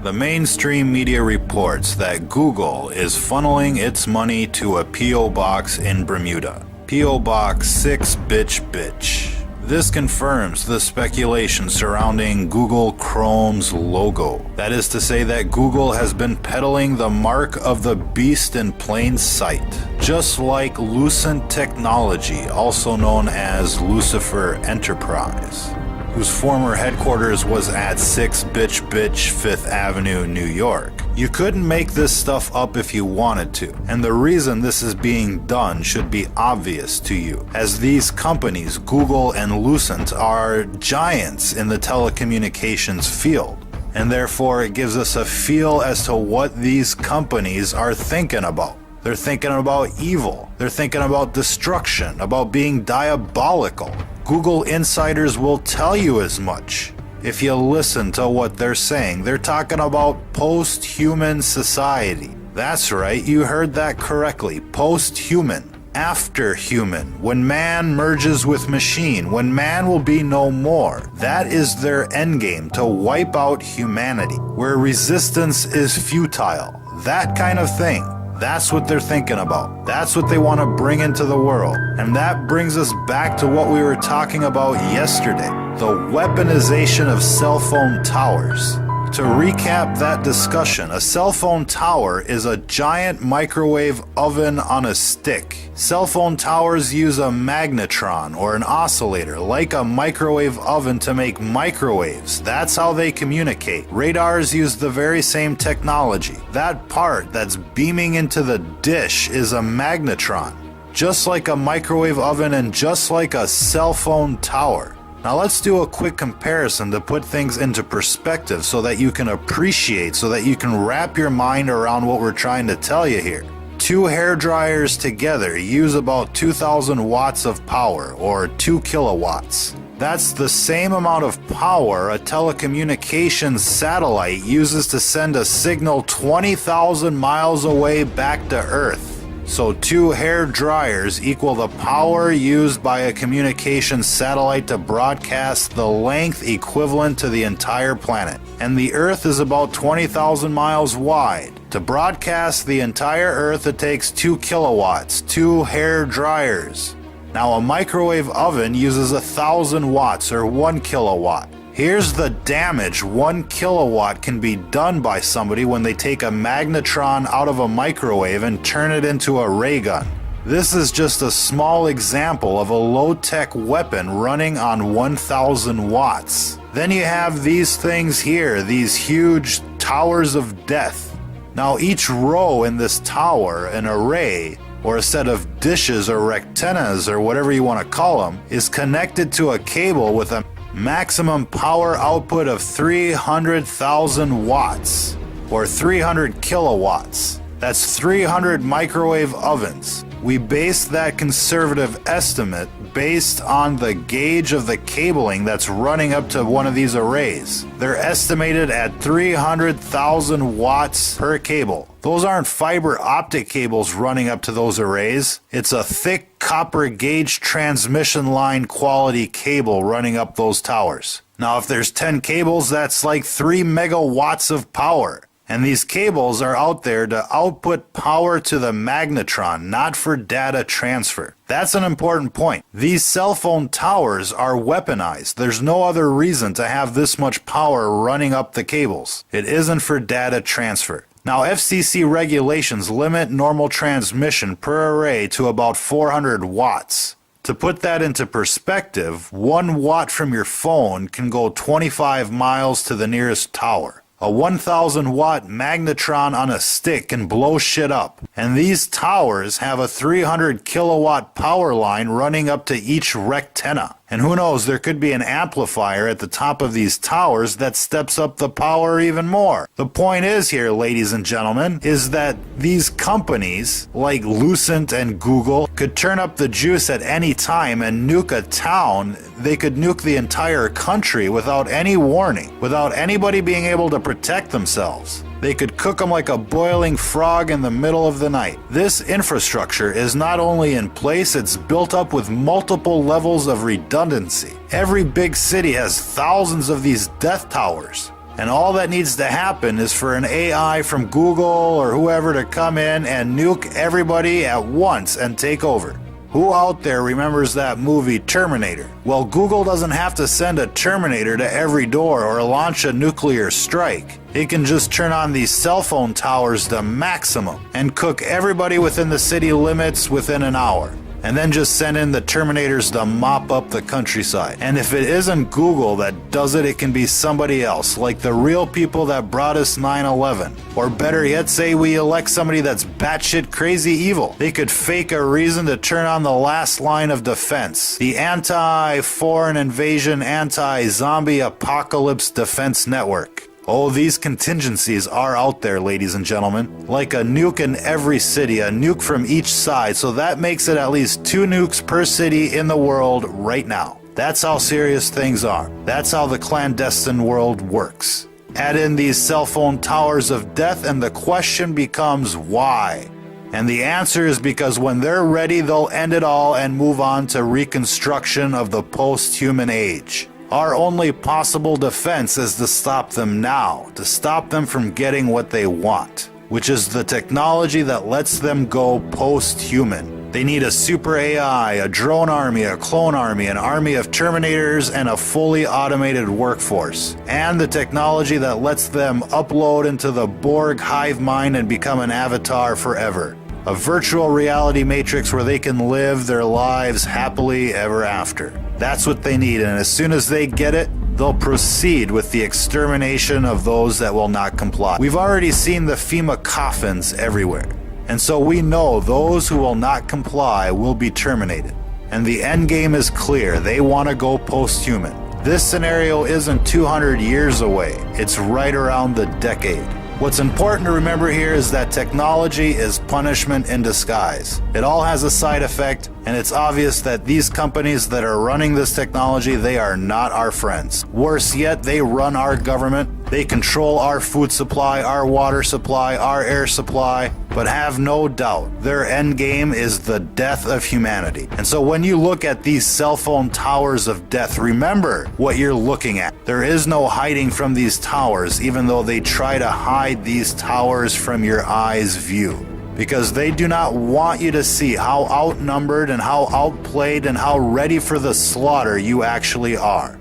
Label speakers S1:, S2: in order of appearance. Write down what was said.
S1: The mainstream media reports that Google is funneling its money to a P.O. box in Bermuda. P.O. Box 6 Bitch Bitch. This confirms the speculation surrounding Google Chrome's logo. That is to say that Google has been peddling the mark of the beast in plain sight. Just like Lucent Technology, also known as Lucifer Enterprise, whose former headquarters was at 6 Bitch Bitch 5th Avenue, New York. You couldn't make this stuff up if you wanted to, and the reason this is being done should be obvious to you, as these companies, Google and Lucent, are giants in the telecommunications field, and therefore it gives us a feel as to what these companies are thinking about. They're thinking about evil. They're thinking about destruction, about being diabolical. Google insiders will tell you as much. If you listen to what they're saying, they're talking about post-human society. That's right, you heard that correctly. Post-human. After human. When man merges with machine. When man will be no more. That is their endgame, to wipe out humanity. Where resistance is futile. That kind of thing. That's what they're thinking about. That's what they want to bring into the world. And that brings us back to what we were talking about yesterday. The weaponization of cell phone towers. To recap that discussion, a cell phone tower is a giant microwave oven on a stick. Cell phone towers use a magnetron or an oscillator like a microwave oven to make microwaves. That's how they communicate. Radars use the very same technology. That part that's beaming into the dish is a magnetron, just like a microwave oven and just like a cell phone tower. Now let's do a quick comparison to put things into perspective so that you can appreciate, so that you can wrap your mind around what we're trying to tell you here. 2 hair dryers together use about 2,000 watts of power, or 2 kilowatts. That's the same amount of power a telecommunications satellite uses to send a signal 20,000 miles away back to Earth. So 2 hair dryers equal the power used by a communications satellite to broadcast the length equivalent to the entire planet. And the Earth is about 20,000 miles wide. To broadcast the entire Earth, it takes 2 kilowatts, 2 hair dryers. Now a microwave oven uses 1,000 watts or 1 kilowatt. Here's the damage 1 kilowatt can be done by somebody when they take a magnetron out of a microwave and turn it into a ray gun. This is just a small example of a low-tech weapon running on 1,000 watts. Then you have these things here, these huge towers of death. Now each row in this tower, an array, or a set of dishes or rectennas or whatever you want to call them, is connected to a cable with a maximum power output of 300,000 watts, or 300 kilowatts. That's 300 microwave ovens. We based that conservative estimate based on the gauge of the cabling that's running up to one of these arrays. They're estimated at 300,000 watts per cable. Those aren't fiber optic cables running up to those arrays. It's a thick copper gauge transmission line quality cable running up those towers. Now, if there's 10 cables, that's like 3 megawatts of power. And these cables are out there to output power to the magnetron, not for data transfer. That's an important point. These cell phone towers are weaponized. There's no other reason to have this much power running up the cables. It isn't for data transfer. Now, FCC regulations limit normal transmission per array to about 400 watts. To put that into perspective, 1 watt from your phone can go 25 miles to the nearest tower. A 1,000 watt magnetron on a stick can blow shit up. And these towers have a 300 kilowatt power line running up to each rectenna. And who knows, there could be an amplifier at the top of these towers that steps up the power even more. The point is here, ladies and gentlemen, is that these companies like Lucent and Google could turn up the juice at any time and nuke a town. They could nuke the entire country without any warning, without anybody being able to protect themselves. They could cook them like a boiling frog in the middle of the night. This infrastructure is not only in place, it's built up with multiple levels of redundancy. Every big city has thousands of these death towers. And all that needs to happen is for an AI from Google or whoever to come in and nuke everybody at once and take over. Who out there remembers that movie Terminator? Well, Google doesn't have to send a Terminator to every door or launch a nuclear strike. It can just turn on these cell phone towers to maximum and cook everybody within the city limits within an hour. And then just send in the Terminators to mop up the countryside. And if it isn't Google that does it, it can be somebody else, like the real people that brought us 9/11. Or better yet, say we elect somebody that's batshit crazy evil. They could fake a reason to turn on the last line of defense. The anti-foreign invasion, anti-zombie apocalypse defense network. Oh, these contingencies are out there, ladies and gentlemen. Like a nuke in every city, a nuke from each side, so that makes it at least 2 nukes per city in the world right now. That's how serious things are. That's how the clandestine world works. Add in these cell phone towers of death and the question becomes why? And the answer is because when they're ready, they'll end it all and move on to reconstruction of the post-human age. Our only possible defense is to stop them now, to stop them from getting what they want, which is the technology that lets them go post-human. They need a super AI, a drone army, a clone army, an army of Terminators, and a fully automated workforce. And the technology that lets them upload into the Borg hive mind and become an avatar forever. A virtual reality matrix where they can live their lives happily ever after. That's what they need, and as soon as they get it, they'll proceed with the extermination of those that will not comply. We've already seen the FEMA coffins everywhere, and so we know those who will not comply will be terminated. And the end game is clear. They want to go post-human. This scenario isn't 200 years away. It's right around the decade. What's important to remember here is that technology is punishment in disguise. It all has a side effect, and it's obvious that these companies that are running this technology, they are not our friends. Worse yet, they run our government. They control our food supply, our water supply, our air supply, but have no doubt their end game is the death of humanity. And so when you look at these cell phone towers of death, remember what you're looking at. There is no hiding from these towers, even though they try to hide these towers from your eye's view. Because they do not want you to see how outnumbered and how outplayed and how ready for the slaughter you actually are.